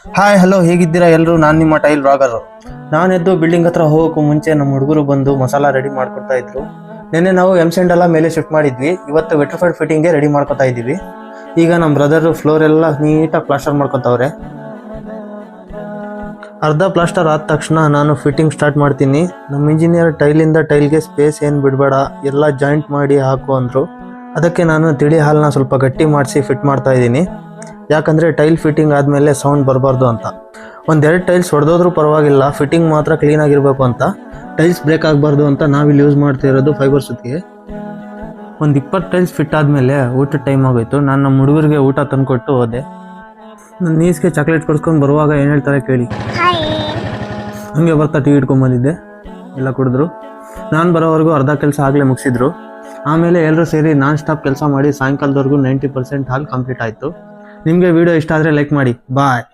Hi hello, ಹೇಗಿದ್ದೀರಾ ಎಲ್ಲರೂ? ನಾನು ನಿಮ್ಮ ಟೈಲ್ ರಾಗರು. ನಾನೆದ್ದು ಬಿಲ್ಡಿಂಗ್ ಹತ್ರ ಹೋಗೋಕ್ಕೂ ಮುಂಚೆ ನಮ್ಮ ಹುಡುಗರು ಬಂದು ಮಸಾಲ ರೆಡಿ ಮಾಡ್ಕೊತಾ ಇದ್ರು. ನಿನ್ನೆ ನಾವು M-Sand ಎಲ್ಲ ಮೇಲೆ ಶಿಫ್ಟ್ ಮಾಡಿದ್ವಿ. ಇವತ್ತು ವೆಟ್ರಿಫೈಡ್ ಫಿಟ್ಟಿಂಗ್ಗೆ ರೆಡಿ ಮಾಡ್ಕೊತಾ ಇದ್ದೀವಿ. ಈಗ ನಮ್ಮ ಬ್ರದರು ಫ್ಲೋರ್ ಎಲ್ಲ ನೀಟಾಗಿ ಪ್ಲಾಸ್ಟರ್ ಮಾಡ್ಕೊತಾವ್ರೆ. ಅರ್ಧ ಪ್ಲಾಸ್ಟರ್ ಆದ ತಕ್ಷಣ ನಾನು ಫಿಟ್ಟಿಂಗ್ ಸ್ಟಾರ್ಟ್ ಮಾಡ್ತೀನಿ. ನಮ್ಮ ಇಂಜಿನಿಯರ್ ಟೈಲಿಂದ ಟೈಲ್ಗೆ ಸ್ಪೇಸ್ ಏನು ಬಿಡಬೇಡ, ಎಲ್ಲ ಜಾಯಿಂಟ್ ಮಾಡಿ ಹಾಕು ಅಂದರು. ಅದಕ್ಕೆ ನಾನು ತಿಳಿ ಹಾಲನ್ನ ಸ್ವಲ್ಪ ಗಟ್ಟಿ ಮಾಡಿಸಿ ಫಿಟ್ ಮಾಡ್ತಾ ಇದ್ದೀನಿ. ಯಾಕಂದರೆ ಟೈಲ್ ಫಿಟ್ಟಿಂಗ್ ಆದಮೇಲೆ ಸೌಂಡ್ ಬರಬಾರ್ದು ಅಂತ. ಒಂದೆರಡು ಟೈಲ್ಸ್ ಹೊಡೆದೋದ್ರೂ ಪರವಾಗಿಲ್ಲ, ಫಿಟ್ಟಿಂಗ್ ಮಾತ್ರ ಕ್ಲೀನಾಗಿರಬೇಕು ಅಂತ. ಟೈಲ್ಸ್ ಬ್ರೇಕ್ ಆಗಬಾರ್ದು ಅಂತ ನಾವಿಲ್ಲಿ ಯೂಸ್ ಮಾಡ್ತಿರೋದು ಫೈಬರ್ ಸುತ್ತಿಗೆ. ಒಂದು 20 ಟೈಲ್ಸ್ ಫಿಟ್ ಆದಮೇಲೆ ಊಟದ ಟೈಮ್ ಆಗೋಯ್ತು. ನಾನು ನಮ್ಮ ಹುಡುಗರಿಗೆ ಊಟ ತಂದುಕೊಟ್ಟು ಹೋದೆ. ನನ್ನ ನೀಸ್ಗೆ ಚಾಕ್ಲೇಟ್ ಕೊಡ್ಸ್ಕೊಂಡು ಬರುವಾಗ ಏನು ಹೇಳ್ತಾರೆ ಕೇಳಿ. ಹಂಗೆ ಬರ್ತಾ ಟೀ ಇಟ್ಕೊಂಬಂದಿದ್ದೆ, ಎಲ್ಲ ಕುಡಿದ್ರು. ನಾನು ಬರೋವರೆಗೂ ಅರ್ಧ ಕೆಲಸ ಆಗಲೇ ಮುಗಿಸಿದ್ರು. ಆಮೇಲೆ ಎಲ್ಲರೂ ಸೇರಿ ನಾನ್ ಸ್ಟಾಪ್ ಕೆಲಸ ಮಾಡಿ ಸಾಯಂಕಾಲದವರೆಗೂ 90% ಹಾಲ್ ಕಂಪ್ಲೀಟ್ ಆಯಿತು. ನಿಮಗೆ ವಿಡಿಯೋ ಇಷ್ಟ ಆದರೆ ಲೈಕ್ ಮಾಡಿ. ಬಾಯ್.